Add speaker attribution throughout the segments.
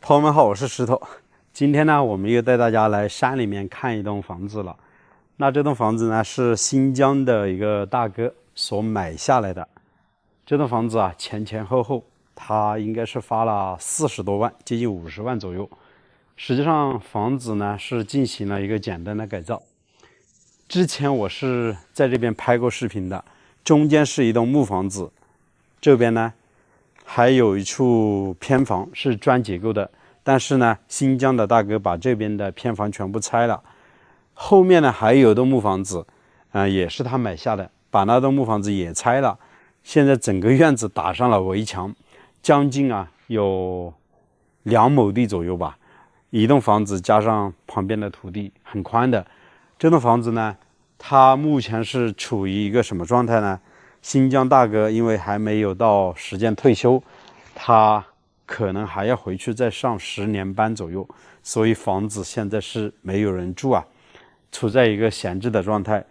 Speaker 1: 朋友们好，我是石头。今天呢，我们又带大家来山里面看一栋房子了。那这栋房子呢，是新疆的一个大哥所买下来的。这栋房子啊，前后，他应该是花了40多万，接近50万左右。实际上，房子呢是进行了一个简单的改造。之前我是在这边拍过视频的，中间是一栋木房子，这边呢还有一处偏房是砖结构的，但是呢，新疆的大哥把这边的偏房全部拆了。后面呢还有一栋木房子，也是他买下的，把那栋木房子也拆了。现在整个院子打上了围墙，将近有2亩地左右吧。一栋房子加上旁边的土地，很宽的。这栋房子呢，它目前是处于一个什么状态呢？新疆大哥因为还没有到时间退休，他可能还要回去再上10年班左右，所以房子现在是没有人住啊，处在一个闲置的状态。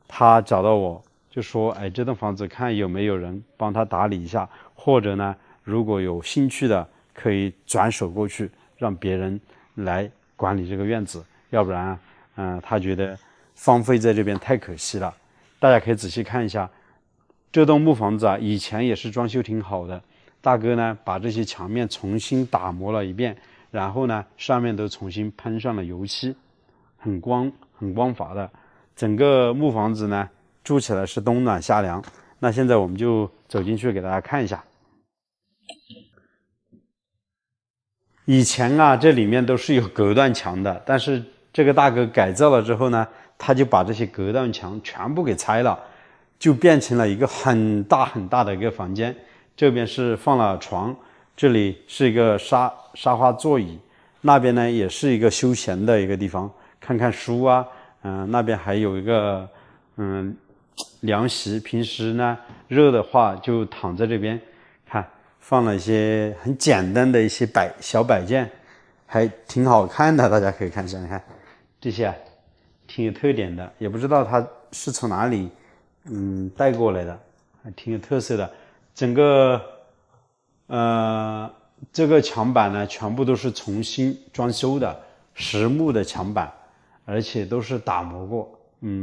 Speaker 1: 他找到我就说，这栋房子看有没有人帮他打理一下，或者呢，如果有兴趣的可以转手过去，让别人来管理这个院子，要不然他觉得荒废在这边太可惜了。大家可以仔细看一下这栋木房子啊，以前也是装修挺好的。大哥呢，把这些墙面重新打磨了一遍，然后呢，上面都重新喷上了油漆，很光滑的。整个木房子呢，住起来是冬暖夏凉。那现在我们就走进去给大家看一下。以前这里面都是有隔断墙的，但是这个大哥改造了之后呢，他就把这些隔断墙全部给拆了，就变成了一个很大的一个房间。这边是放了床，这里是一个沙发座椅，那边呢也是一个休闲的一个地方，看看书啊。那边还有一个凉席，平时呢热的话就躺在这边看。放了一些很简单的一些小摆件，还挺好看的，大家可以看一下。你看这些挺有特点的，也不知道它是从哪里带过来的，还挺有特色的。整个这个墙板呢，全部都是重新装修的，实木的墙板，而且都是打磨过，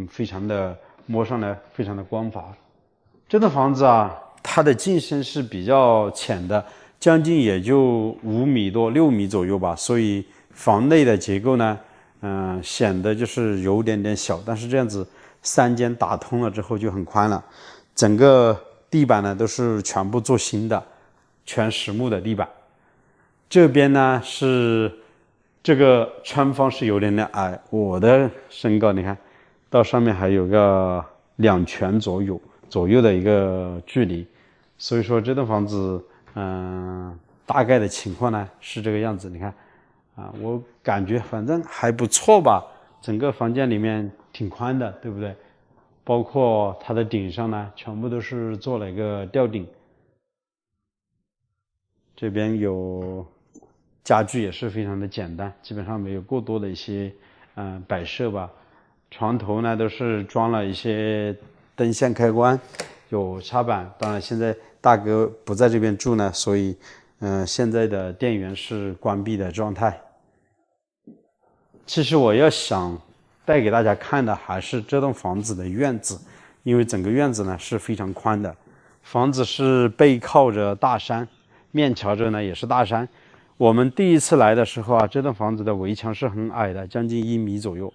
Speaker 1: 非常的摸上来非常的光滑。这栋房子它的进深是比较浅的，将近也就5米多6米左右吧，所以房内的结构呢，显得就是有点小，但是这样子3间打通了之后就很宽了。整个地板呢都是全部做新的，全实木的地板。这边呢是这个窗方是有点矮，我的身高你看到上面还有个2拳左右的一个距离。所以说这栋房子大概的情况呢是这个样子。你看我感觉反正还不错吧，整个房间里面挺宽的，对不对？包括它的顶上呢全部都是做了一个吊顶，这边有家具也是非常的简单，基本上没有过多的一些摆设吧。床头呢都是装了一些灯线开关，有插板。当然现在大哥不在这边住呢，所以现在的电源是关闭的状态。其实我要想带给大家看的还是这栋房子的院子，因为整个院子呢是非常宽的。房子是背靠着大山，面朝着呢也是大山。我们第一次来的时候这栋房子的围墙是很矮的，将近1米左右。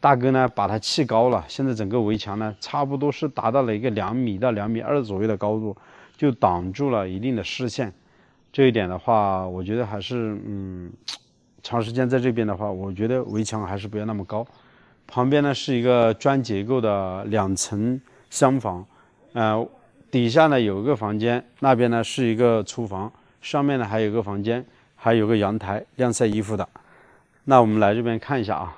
Speaker 1: 大哥呢把它砌高了，现在整个围墙呢差不多是达到了一个2米到2.2米左右的高度，就挡住了一定的视线。这一点的话，我觉得还是长时间在这边的话，我觉得围墙还是不要那么高。旁边呢是一个砖结构的2层厢房，底下呢有一个房间，那边呢是一个厨房，上面呢还有一个房间，还有个阳台晾晒衣服的。那我们来这边看一下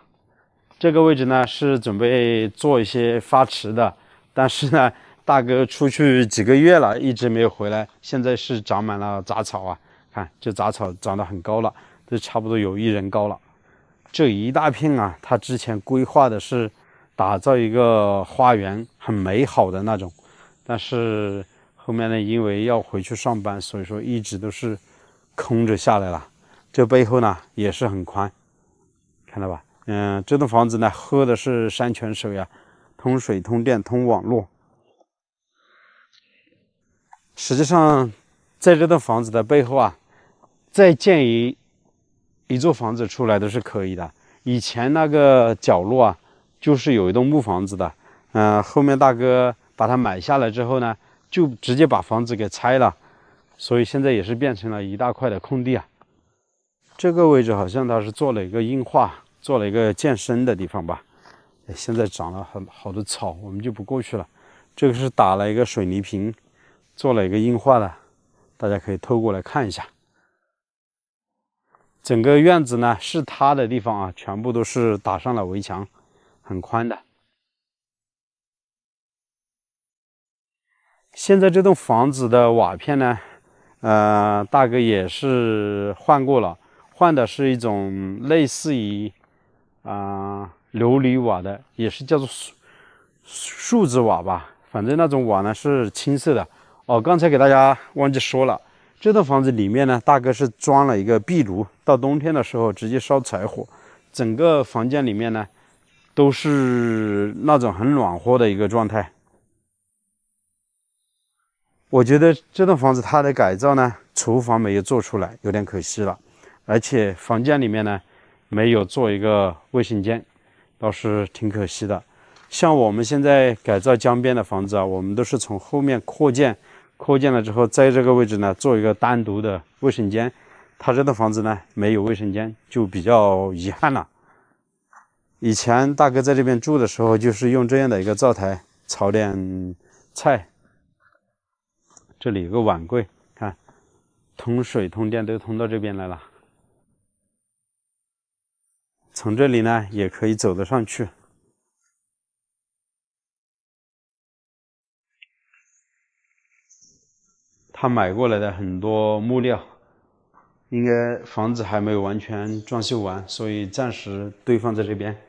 Speaker 1: 这个位置呢是准备做一些发池的，但是呢大哥出去几个月了，一直没有回来，现在是长满了杂草看这杂草长得很高了，这差不多有1人高了。这一大片他之前规划的是打造一个花园，很美好的那种，但是后面呢因为要回去上班，所以说一直都是空着下来了。这背后呢也是很宽，看到吧？这栋房子呢喝的是山泉水呀，通水、通电、通网络。实际上，在这栋房子的背后啊，再建一座房子出来都是可以的。以前那个角落啊，就是有一栋木房子的，后面大哥把它买下来之后呢，就直接把房子给拆了，所以现在也是变成了一大块的空地啊。这个位置好像它是做了一个硬化，做了一个健身的地方吧。现在长了好多草，我们就不过去了。这个是打了一个水泥屏，做了一个硬化的，大家可以透过来看一下。整个院子呢是它的地方啊，全部都是打上了围墙，很宽的。现在这栋房子的瓦片呢，大哥也是换过了，换的是一种类似于琉璃瓦的，也是叫做树脂瓦吧，反正那种瓦呢是青色的。哦，刚才给大家忘记说了，这栋房子里面呢，大哥是装了一个壁炉，到冬天的时候直接烧柴火，整个房间里面呢都是那种很暖和的一个状态。我觉得这栋房子它的改造呢，厨房没有做出来，有点可惜了。而且房间里面呢，没有做一个卫生间，倒是挺可惜的。像我们现在改造江边的房子啊，我们都是从后面扩建了之后，在这个位置呢做一个单独的卫生间。它这栋房子呢没有卫生间，就比较遗憾了。以前大哥在这边住的时候，就是用这样的一个灶台炒点菜。这里有个碗柜，看，通水通电都通到这边来了。从这里呢也可以走得上去。他买过来的很多木料，应该房子还没有完全装修完，所以暂时堆放在这边。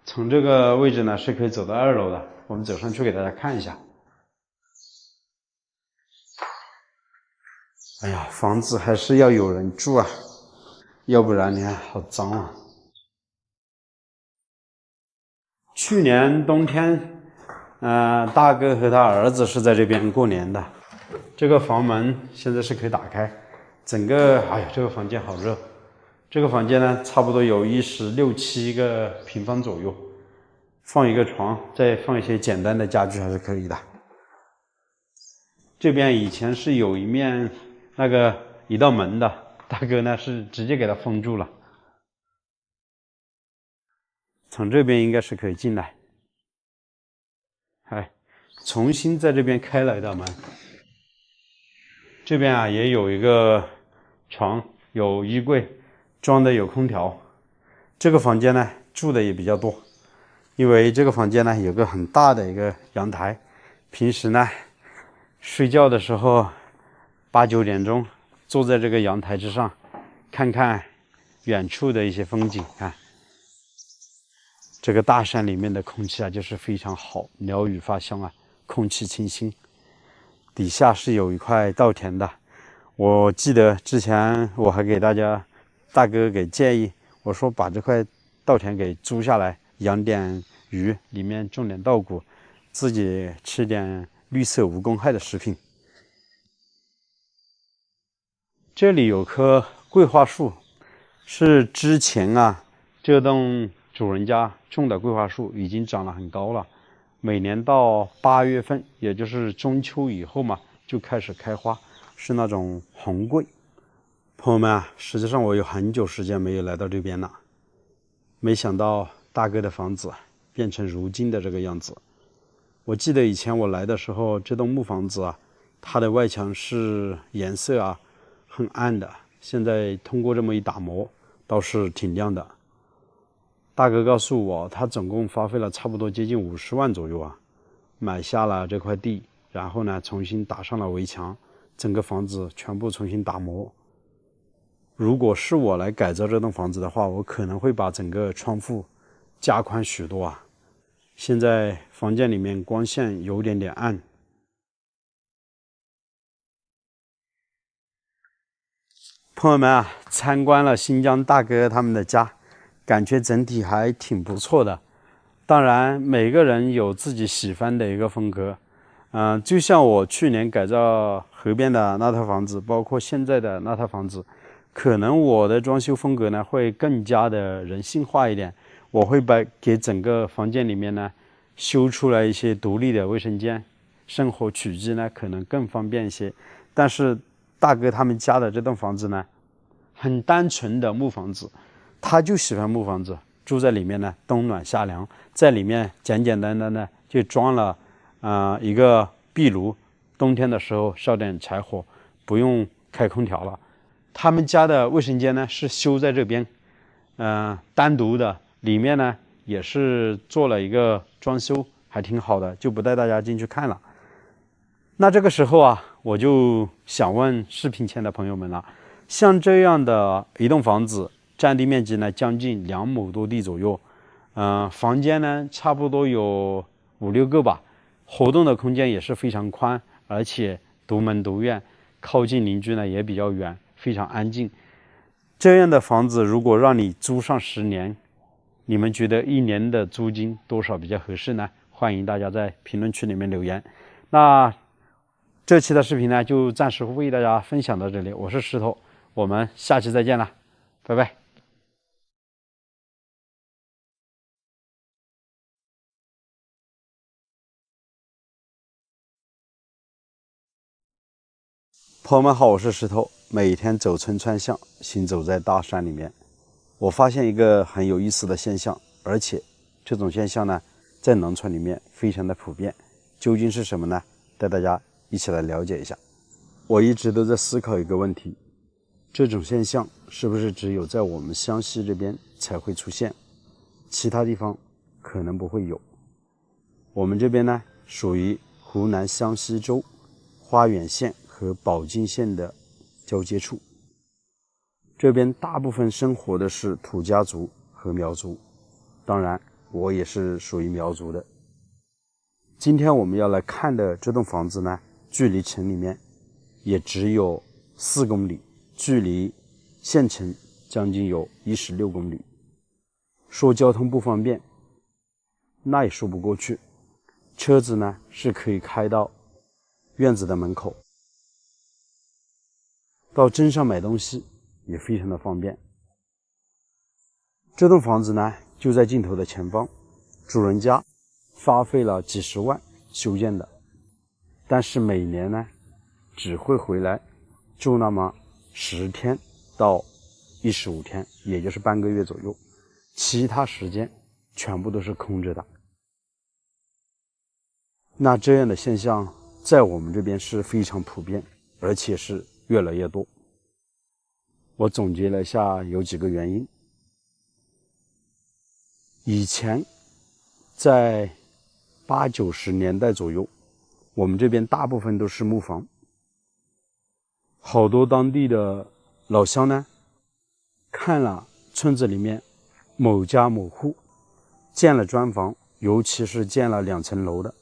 Speaker 1: 从这个位置呢是可以走到2楼的，我们走上去给大家看一下。哎呀，房子还是要有人住啊，要不然你看好脏啊。去年冬天，大哥和他儿子是在这边过年的。这个房门现在是可以打开，整个，哎呀，这个房间好热。这个房间呢，差不多有16、7个平方左右，放一个床，再放一些简单的家具还是可以的。这边以前是有一道门的，大哥呢是直接给它封住了。从这边应该是可以进来。哎，重新在这边开了一道门。这边啊也有一个床，有衣柜，装的有空调。这个房间呢住的也比较多，因为这个房间呢有个很大的一个阳台，平时呢睡觉的时候8、9点钟坐在这个阳台之上，看看远处的一些风景。看这个大山里面的空气啊就是非常好，鸟语发香啊，空气清新。底下是有一块稻田的，我记得之前我还给大哥给建议，我说把这块稻田给租下来，养点鱼，里面种点稻谷，自己吃点绿色无公害的食品。这里有棵桂花树，是之前啊这栋主人家种的桂花树，已经长得很高了。每年到8月份，也就是中秋以后嘛，就开始开花，是那种红桂。朋友们啊，实际上我有很久时间没有来到这边了，没想到大哥的房子变成如今的这个样子。我记得以前我来的时候，这栋木房子啊，它的外墙是颜色啊很暗的，现在通过这么一打磨，倒是挺亮的。大哥告诉我，他总共花费了差不多接近50万左右啊，买下了这块地，然后呢重新打上了围墙，整个房子全部重新打磨。如果是我来改造这栋房子的话，我可能会把整个窗户加宽许多啊。现在房间里面光线有点暗。朋友们啊，参观了新疆大哥他们的家，感觉整体还挺不错的。当然，每个人有自己喜欢的一个风格。就像我去年改造河边的那套房子，包括现在的那套房子，可能我的装修风格呢会更加的人性化一点。我会给整个房间里面呢修出来一些独立的卫生间，生活起居呢可能更方便一些。但是大哥他们家的这栋房子呢，很单纯的木房子，他就喜欢木房子，住在里面呢冬暖夏凉，在里面简简单单的就装了一个壁炉，冬天的时候烧点柴火，不用开空调了。他们家的卫生间呢是修在这边，单独的，里面呢也是做了一个装修，还挺好的，就不带大家进去看了。那这个时候啊，我就想问视频前的朋友们了，像这样的一栋房子，占地面积呢将近2亩多地左右，房间呢差不多有5-6个吧，活动的空间也是非常宽，而且独门独院，靠近邻居呢也比较远，非常安静。这样的房子如果让你租上10年，你们觉得1年的租金多少比较合适呢？欢迎大家在评论区里面留言。那这期的视频呢，就暂时为大家分享到这里。我是石头，我们下期再见了，拜拜。朋友们好，我是石头。每天走村串巷，行走在大山里面，我发现一个很有意思的现象，而且这种现象呢，在农村里面非常的普遍。究竟是什么呢？带大家一起来了解一下。我一直都在思考一个问题，这种现象是不是只有在我们湘西这边才会出现，其他地方可能不会有。我们这边呢，属于湖南湘西州花垣县和保定县的交接处，这边大部分生活的是土家族和苗族，当然我也是属于苗族的。今天我们要来看的这栋房子呢，距离城里面也只有4公里，距离县城将近有16公里。说交通不方便，那也说不过去。车子呢是可以开到院子的门口，到镇上买东西也非常的方便。这栋房子呢就在镜头的前方，主人家花费了几十万修建的，但是每年呢只会回来住那么10天到15天，也就是半个月左右，其他时间全部都是空着的。那这样的现象在我们这边是非常普遍，而且是越来越多。我总结了一下，有几个原因。以前在80-90年代左右，我们这边大部分都是木房，好多当地的老乡呢，看了村子里面某家某户建了砖房，尤其是建了2层楼的，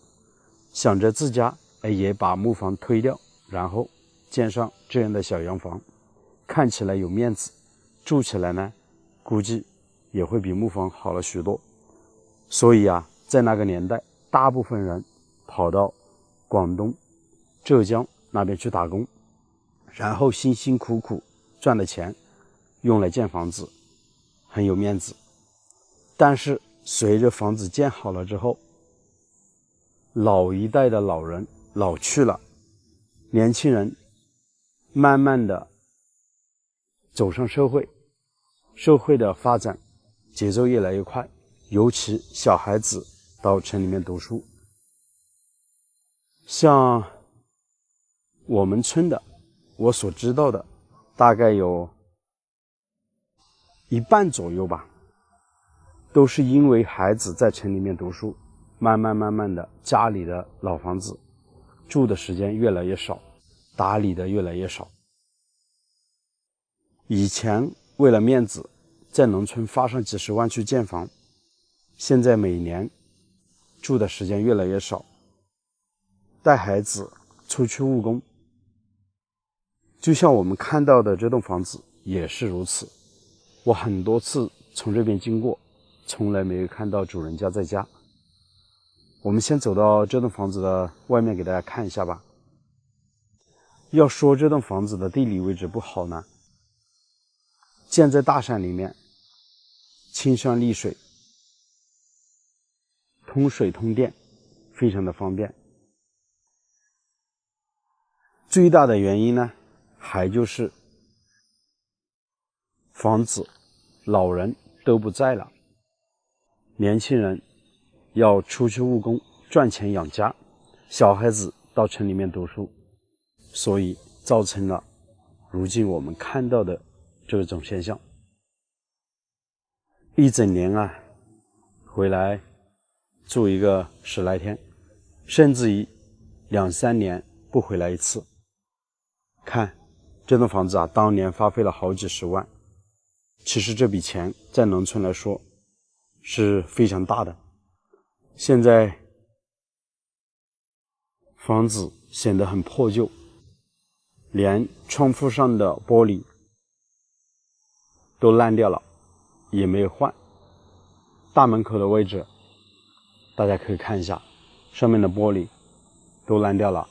Speaker 1: 想着自家也把木房推掉，然后建上这样的小洋房，看起来有面子，住起来呢估计也会比木房好了许多。所以啊，在那个年代，大部分人跑到广东、浙江那边去打工，然后辛辛苦苦赚的钱用来建房子，很有面子。但是随着房子建好了之后，老一代的老人老去了，年轻人慢慢的走上社会，社会的发展节奏越来越快，尤其小孩子到城里面读书。像我们村的，我所知道的大概有1半左右吧，都是因为孩子在城里面读书，慢慢的家里的老房子住的时间越来越少，打理的越来越少。以前为了面子，在农村花上几十万去建房，现在每年住的时间越来越少，带孩子出去务工。就像我们看到的这栋房子，也是如此。我很多次从这边经过，从来没有看到主人家在家。我们先走到这栋房子的外面给大家看一下吧。要说这栋房子的地理位置不好呢，建在大山里面，青山绿水，通水通电，非常的方便。最大的原因呢，还就是房子老人都不在了，年轻人要出去务工赚钱养家，小孩子到城里面读书，所以造成了如今我们看到的这种现象。一整年啊，回来住一个10来天，甚至于2、3年不回来一次。看这栋房子啊，当年花费了好几十万，其实这笔钱在农村来说是非常大的。现在房子显得很破旧，连窗户上的玻璃都烂掉了，也没有换。大门口的位置大家可以看一下，上面的玻璃都烂掉了。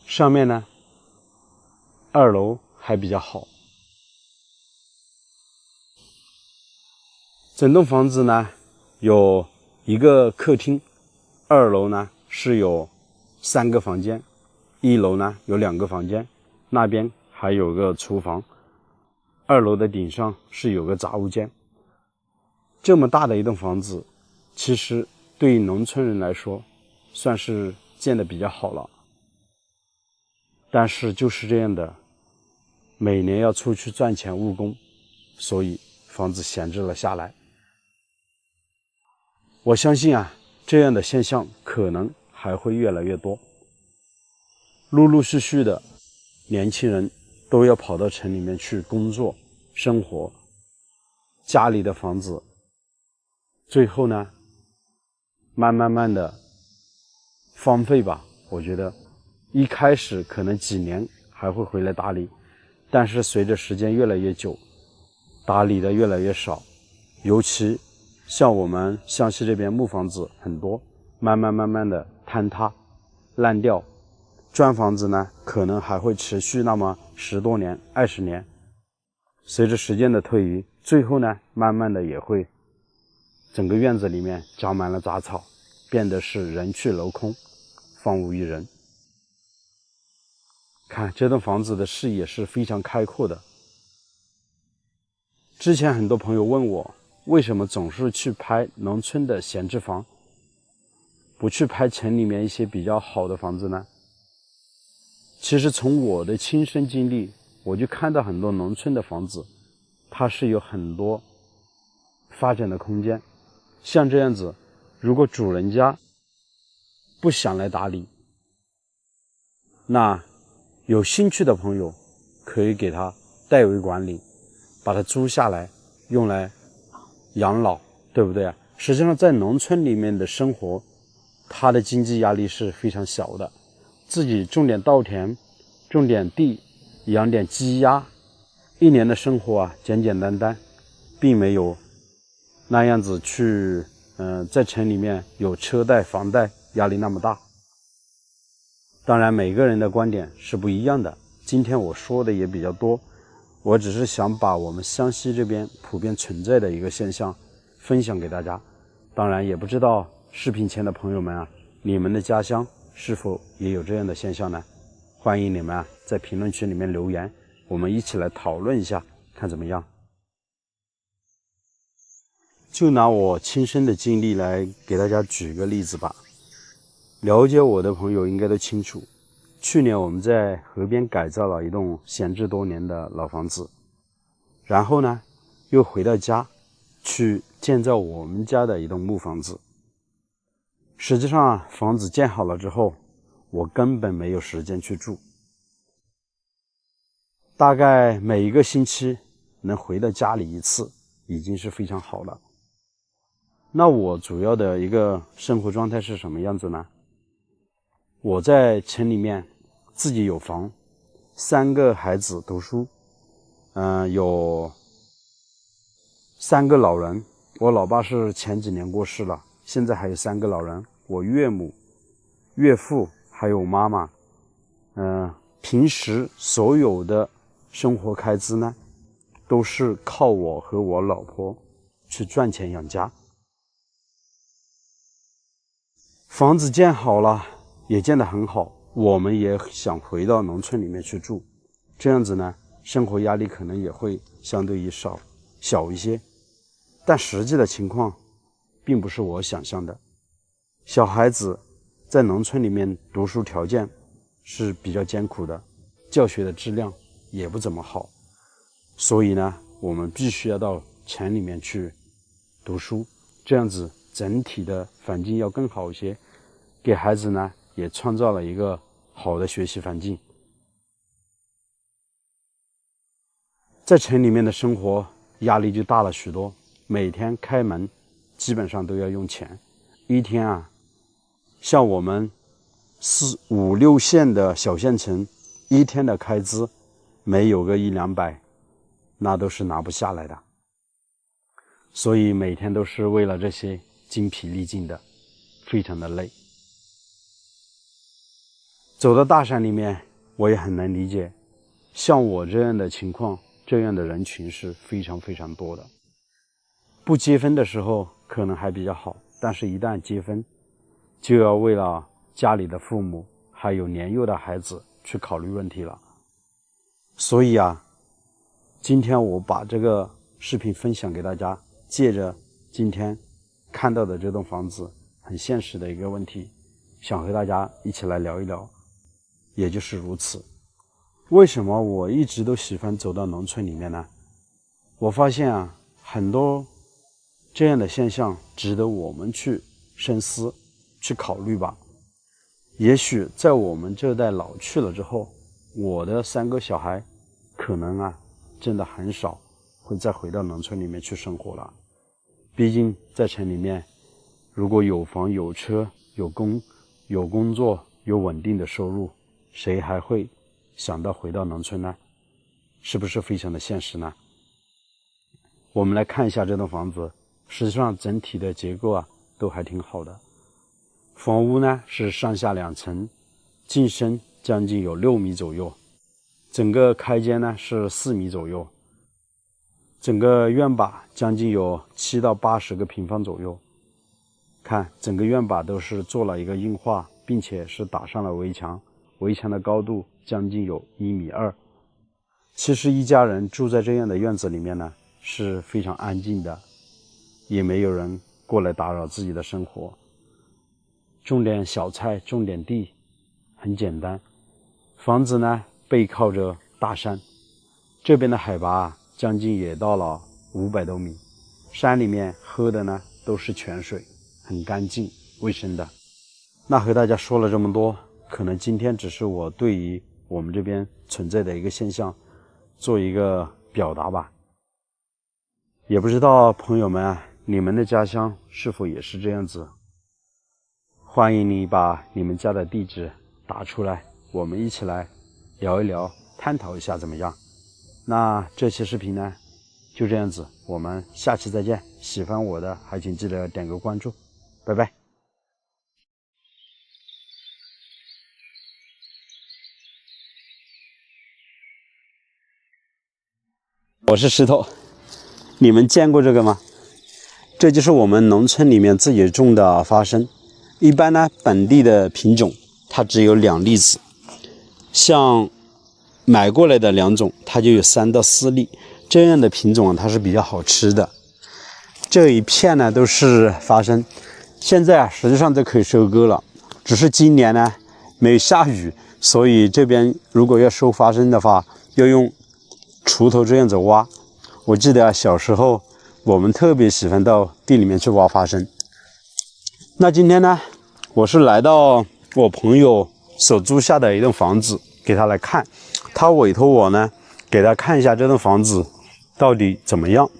Speaker 1: 上面呢，2楼还比较好。整栋房子呢有一个客厅，2楼呢是有3个房间，1楼呢有2个房间，那边还有个厨房，2楼的顶上是有个杂物间。这么大的一栋房子，其实对于农村人来说算是建得比较好了，但是就是这样的，每年要出去赚钱务工，所以房子闲置了下来。我相信啊，这样的现象可能还会越来越多，陆陆续续的年轻人都要跑到城里面去工作生活，家里的房子最后呢慢慢的荒废吧。我觉得一开始可能几年还会回来打理，但是随着时间越来越久，打理的越来越少。尤其像我们湘西这边木房子很多，慢慢的坍塌烂掉，砖房子呢可能还会持续那么10多年20年，随着时间的推移，最后呢慢慢的也会整个院子里面长满了杂草，变得是人去楼空，荒无一人。看这栋房子的视野是非常开阔的。之前很多朋友问我，为什么总是去拍农村的闲置房，不去拍城里面一些比较好的房子呢？其实从我的亲身经历，我就看到很多农村的房子，它是有很多发展的空间。像这样子，如果主人家不想来打理，那有兴趣的朋友可以给他代为管理，把它租下来用来养老，对不对啊？实际上在农村里面的生活，他的经济压力是非常小的，自己种点稻田，种点地，养点鸡鸭，一年的生活啊简简单单，并没有那样子去在城里面有车贷房贷压力那么大。当然每个人的观点是不一样的，今天我说的也比较多，我只是想把我们湘西这边普遍存在的一个现象分享给大家。当然也不知道视频前的朋友们啊，你们的家乡是否也有这样的现象呢？欢迎你们啊在评论区里面留言，我们一起来讨论一下，看怎么样。就拿我亲身的经历来给大家举个例子吧。了解我的朋友应该都清楚，去年我们在河边改造了一栋闲置多年的老房子，然后呢又回到家去建造我们家的一栋木房子。实际上啊，房子建好了之后，我根本没有时间去住，大概每一个星期能回到家里一次已经是非常好了。那我主要的一个生活状态是什么样子呢？我在城里面自己有房，3个孩子读书，有3个老人，我老爸是前几年过世了，现在还有3个老人，我岳母、岳父还有我妈妈。平时所有的生活开支呢，都是靠我和我老婆去赚钱养家。房子建好了，也建得很好，我们也想回到农村里面去住，这样子呢，生活压力可能也会相对于小一些。但实际的情况并不是我想象的，小孩子在农村里面读书条件是比较艰苦的，教学的质量也不怎么好，所以呢，我们必须要到城里面去读书，这样子整体的环境要更好一些，给孩子呢也创造了一个好的学习环境。在城里面的生活压力就大了许多，每天开门基本上都要用钱，一天啊，像我们4、5、6线的小县城，一天的开支没有个1、200，那都是拿不下来的。所以每天都是为了这些精疲力尽的，非常的累。走到大山里面，我也很能理解，像我这样的情况，这样的人群是非常非常多的。不结婚的时候可能还比较好，但是一旦结婚，就要为了家里的父母还有年幼的孩子去考虑问题了。所以啊，今天我把这个视频分享给大家，借着今天看到的这栋房子很现实的一个问题，想和大家一起来聊一聊。也就是如此，为什么我一直都喜欢走到农村里面呢？我发现啊，很多这样的现象值得我们去深思去考虑吧。也许在我们这代老去了之后，我的3个小孩可能啊真的很少会再回到农村里面去生活了。毕竟在城里面，如果有房有车有工作有稳定的收入，谁还会想到回到农村呢？是不是非常的现实呢？我们来看一下这栋房子，实际上整体的结构啊都还挺好的。房屋呢是上下2层，进深将近有6米左右，整个开间呢是4米左右，整个院坝将近有7到80个平方左右。看整个院坝都是做了一个硬化，并且是打上了围墙，围墙的高度将近有1.2米。其实一家人住在这样的院子里面呢，是非常安静的，也没有人过来打扰自己的生活。种点小菜，种点地，很简单。房子呢背靠着大山，这边的海拔将近也到了500多米，山里面喝的呢都是泉水，很干净卫生的。那和大家说了这么多，可能今天只是我对于我们这边存在的一个现象做一个表达吧。也不知道朋友们啊，你们的家乡是否也是这样子？欢迎你把你们家的地址打出来，我们一起来聊一聊，探讨一下怎么样？那这期视频呢就这样子，我们下期再见。喜欢我的还请记得点个关注，拜拜。我是石头，你们见过这个吗？这就是我们农村里面自己种的花生。一般呢，本地的品种它只有2粒子，像买过来的2种，它就有3到4粒。这样的品种它是比较好吃的。这一片呢都是花生，现在啊实际上都可以收割了，只是今年呢没有下雨，所以这边如果要收花生的话，要用锄头这样子挖。我记得啊，小时候我们特别喜欢到地里面去挖花生。那今天呢，我是来到我朋友所租下的一栋房子，给他来看。他委托我呢，给他看一下这栋房子到底怎么样。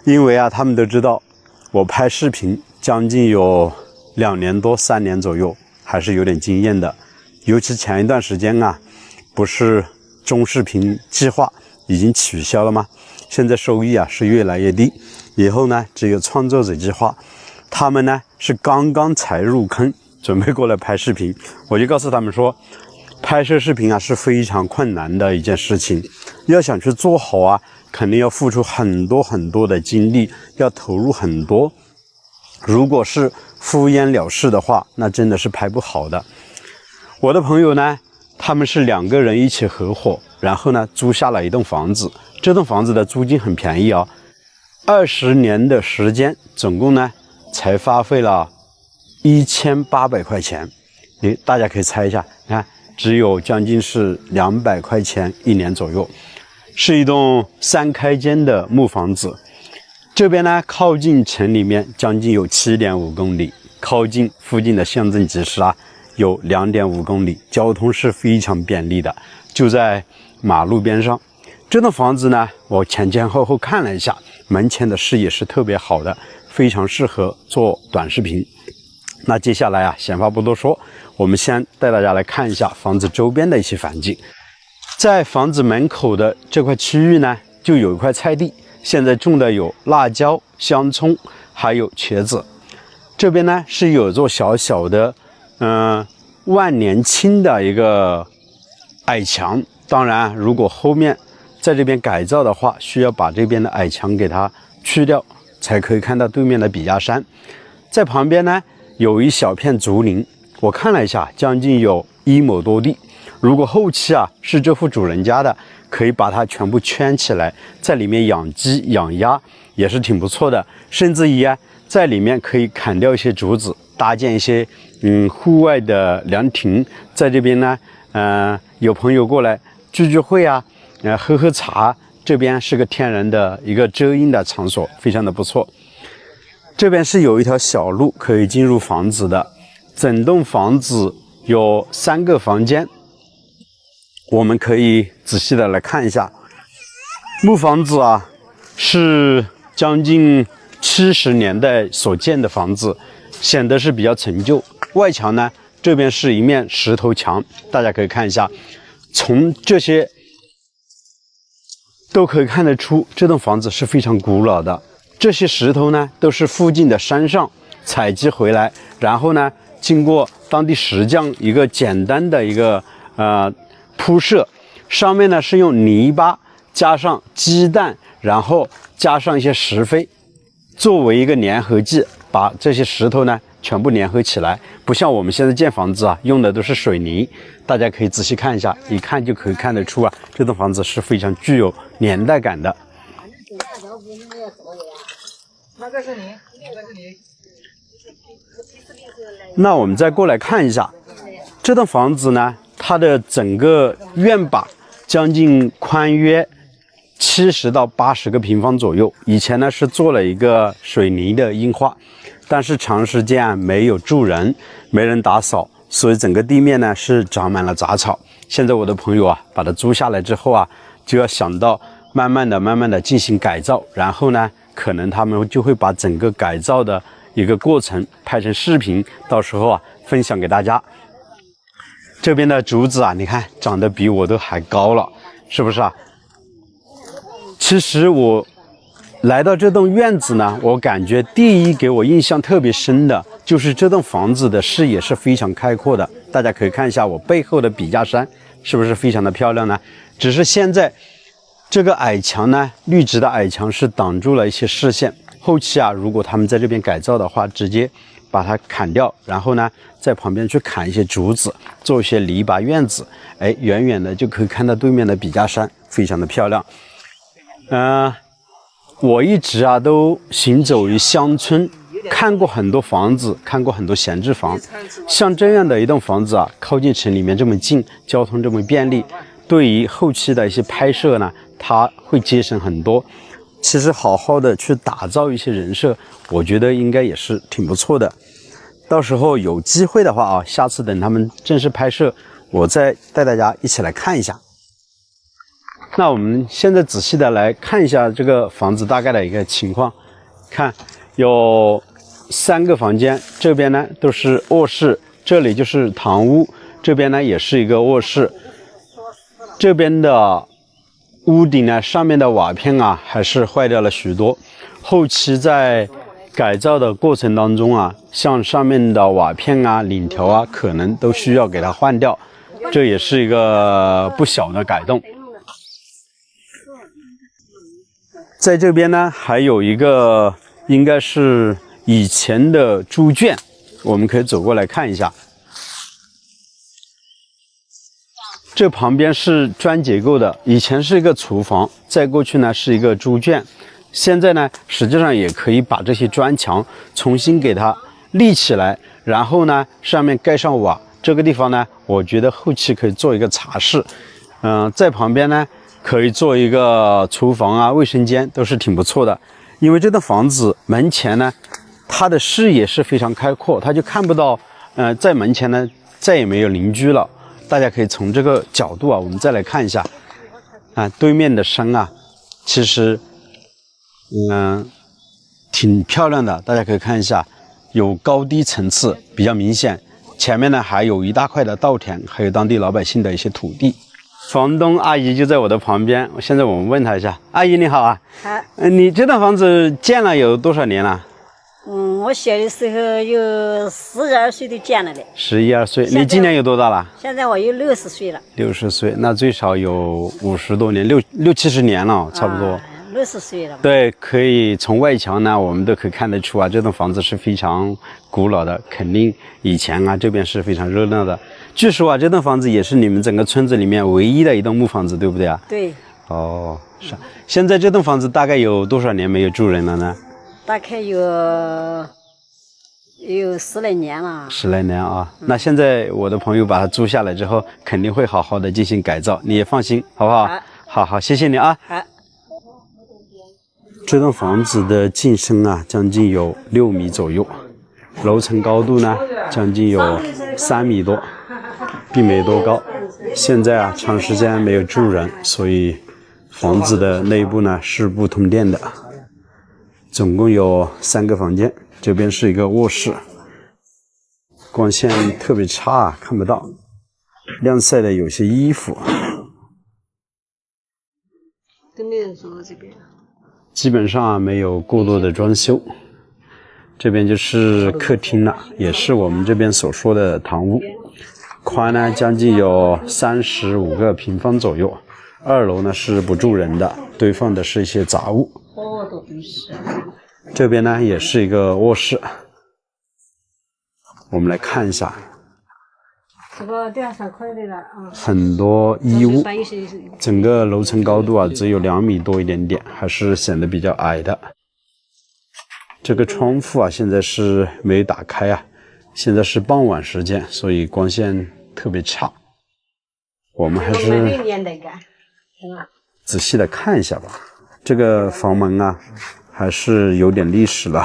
Speaker 1: 因为啊，他们都知道我拍视频将近有2年多、3年左右，还是有点经验的。尤其前一段时间啊，不是中视频计划已经取消了吗？现在收益啊是越来越低，以后呢只有创作者计划。他们呢是刚刚才入坑，准备过来拍视频。我就告诉他们说，拍摄视频啊是非常困难的一件事情，要想去做好啊，肯定要付出很多的精力，要投入很多。如果是敷衍了事的话，那真的是拍不好的。我的朋友呢，他们是2个人一起合伙，然后呢租下了一栋房子。这栋房子的租金很便宜啊，20年的时间，总共呢才花费了1800块钱。大家可以猜一下，你看只有将近是200块钱1年左右，是一栋3开间的木房子。这边呢靠近城里面将近有7.5公里，靠近附近的乡镇集市啊有2.5公里，交通是非常便利的，就在马路边上。这栋房子呢，我前后看了一下，门前的视野是特别好的，非常适合做短视频。那接下来啊，闲话不多说，我们先带大家来看一下房子周边的一些环境。在房子门口的这块区域呢，就有一块菜地，现在种的有辣椒、香葱，还有茄子。这边呢是有座小小的万年青的一个矮墙。当然，如果后面在这边改造的话，需要把这边的矮墙给它去掉，才可以看到对面的笔架山。在旁边呢有一小片竹林，我看了一下，将近有1亩多地。如果后期啊是这户主人家的，可以把它全部圈起来，在里面养鸡养鸭也是挺不错的。甚至于啊，在里面可以砍掉一些竹子，搭建一些户外的凉亭。在这边呢有朋友过来聚会啊，喝茶，这边是个天然的一个遮阴的场所，非常的不错。这边是有一条小路可以进入房子的，整栋房子有3个房间，我们可以仔细的来看一下。木房子啊，是将近70年代所建的房子，显得是比较陈旧。外墙呢，这边是一面石头墙，大家可以看一下，从这些都可以看得出这栋房子是非常古老的。这些石头呢都是附近的山上采集回来，然后呢经过当地石匠一个简单的一个铺设，上面呢是用泥巴加上鸡蛋，然后加上一些石灰作为一个粘合剂，把这些石头呢全部粘合起来。不像我们现在建房子啊用的都是水泥。大家可以仔细看一下，一看就可以看得出啊，这栋房子是非常具有年代感的。那我们再过来看一下这栋房子呢，它的整个院坝将近宽约70到80个平方左右。以前呢是做了一个水泥的硬化，但是长时间没有住人，没人打扫，所以整个地面呢是长满了杂草。现在我的朋友啊把它租下来之后啊，就要想到慢慢的进行改造，然后呢可能他们就会把整个改造的一个过程拍成视频，到时候啊分享给大家。这边的竹子啊，你看长得比我都还高了，是不是啊？其实我来到这栋院子呢，我感觉第一给我印象特别深的就是这栋房子的视野是非常开阔的。大家可以看一下我背后的笔架山，是不是非常的漂亮呢？只是现在这个矮墙呢，绿植的矮墙是挡住了一些视线。后期啊，如果他们在这边改造的话，直接把它砍掉，然后呢，在旁边去砍一些竹子，做一些篱笆院子，哎，远远的就可以看到对面的笔架山，非常的漂亮。我一直啊都行走于乡村，看过很多房子，看过很多闲置房。像这样的一栋房子啊，靠近城里面这么近，交通这么便利，对于后期的一些拍摄呢，它会节省很多。其实好好的去打造一些人设，我觉得应该也是挺不错的。到时候有机会的话啊，下次等他们正式拍摄，我再带大家一起来看一下。那我们现在仔细的来看一下这个房子大概的一个情况。看，有3个房间，这边呢都是卧室，这里就是堂屋，这边呢也是一个卧室。这边的屋顶呢上面的瓦片啊还是坏掉了许多，后期在改造的过程当中啊，像上面的瓦片啊、檩条啊，可能都需要给它换掉，这也是一个不小的改动。在这边呢，还有一个应该是以前的猪圈，我们可以走过来看一下。这旁边是砖结构的，以前是一个厨房，再过去呢是一个猪圈。现在呢，实际上也可以把这些砖墙重新给它立起来，然后呢上面盖上瓦。这个地方呢，我觉得后期可以做一个茶室，在旁边呢可以做一个厨房啊、卫生间，都是挺不错的。因为这栋房子门前呢，它的视野是非常开阔，它就看不到，在门前呢再也没有邻居了。大家可以从这个角度啊，我们再来看一下，对面的山啊，其实，挺漂亮的。大家可以看一下，有高低层次比较明显。前面呢还有一大块的稻田，还有当地老百姓的一些土地。房东阿姨就在我的旁边，现在我们问她一下，阿姨你好啊。
Speaker 2: 好。
Speaker 1: 你这栋房子建了有多少年了？
Speaker 2: 我小的时候有12岁就建了的。
Speaker 1: 11、12岁，你今年有多大了？
Speaker 2: 现在我有60岁了。
Speaker 1: 60岁，那最少有50多年，60、70年了，差不多。
Speaker 2: 60岁了。
Speaker 1: 对，可以从外墙呢，我们都可以看得出啊，这栋房子是非常古老的，肯定以前啊这边是非常热闹的。据说啊，这栋房子也是你们整个村子里面唯一的一栋木房子，对不对啊？
Speaker 2: 对。
Speaker 1: 哦，是。现在这栋房子大概有多少年没有住人了呢？
Speaker 2: 大概有10来年了。
Speaker 1: 10来年啊，那现在我的朋友把它租下来之后，肯定会好好的进行改造，你也放心，好不好？好，谢谢你啊。
Speaker 2: 好。
Speaker 1: 这栋房子的进深啊，将近有6米左右，楼层高度呢，将近有3米多，并没多高。现在啊，长时间没有住人，所以房子的内部呢是不通电的。总共有3个房间，这边是一个卧室，光线特别差，看不到，晾晒的有些衣服。
Speaker 2: 都没人住这边。
Speaker 1: 基本上没有过多的装修。这边就是客厅了，也是我们这边所说的堂屋，宽呢将近有35个平方左右。2楼呢是不住人的，堆放的是一些杂物。这边呢也是一个卧室，我们来看一下。
Speaker 2: 这个2-3块的了啊。
Speaker 1: 很多衣物，整个楼层高度啊只有2米多一点点，还是显得比较矮的。这个窗户啊现在是没有打开啊，现在是傍晚时间，所以光线特别差。我们还是仔细的看一下吧。这个房门啊还是有点历史了。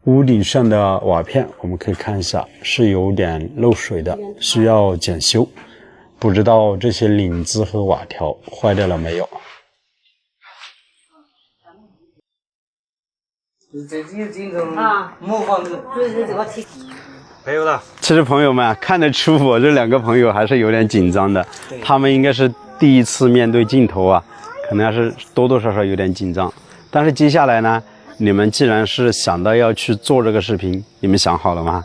Speaker 1: 屋顶上的瓦片我们可以看一下，是有点漏水的，需要检修。不知道这些领子和瓦条坏掉了没有。没有了。其实朋友们看得出我这2个朋友还是有点紧张的，他们应该是第一次面对镜头啊，可能还是多多少少有点紧张。但是接下来呢，你们既然是想到要去做这个视频，你们想好了吗？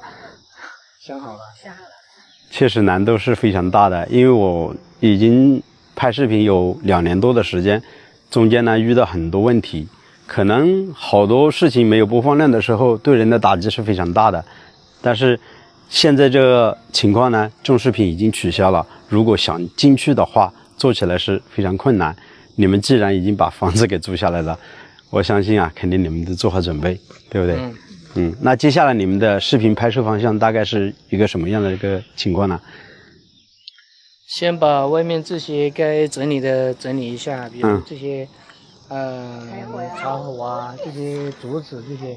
Speaker 3: 想好了。
Speaker 1: 确实难度是非常大的，因为我已经拍视频有2年多的时间，中间呢遇到很多问题，可能好多事情没有播放量的时候，对人的打击是非常大的。但是现在这个情况呢，这视频已经取消了，如果想进去的话，做起来是非常困难。你们既然已经把房子给租下来了，我相信啊，肯定你们都做好准备，对不对？那接下来你们的视频拍摄方向大概是一个什么样的一个情况呢？
Speaker 3: 先把外面这些该整理的整理一下，比如这些柴火啊，这些竹子这些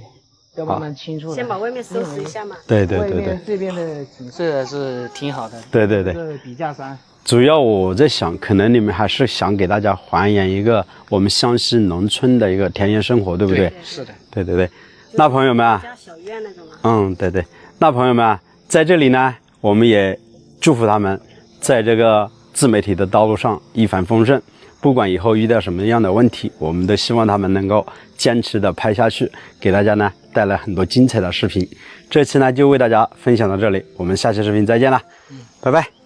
Speaker 3: 要慢慢清出来。
Speaker 2: 先把外面收拾一下嘛。
Speaker 1: 对。
Speaker 3: 外面这边的景色是挺好的。
Speaker 1: 对。
Speaker 3: 这笔架山。
Speaker 1: 主要我在想，可能你们还是想给大家还原一个我们湘西农村的一个田园生活，对不对？
Speaker 3: 是的。
Speaker 1: 对。那朋友们啊，
Speaker 2: 家小院那种啊。
Speaker 1: 对。那朋友们啊，在这里呢，我们也祝福他们在这个自媒体的道路上一帆风顺。不管以后遇到什么样的问题，我们都希望他们能够坚持的拍下去，给大家呢带来很多精彩的视频。这期呢就为大家分享到这里，我们下期视频再见了，拜拜。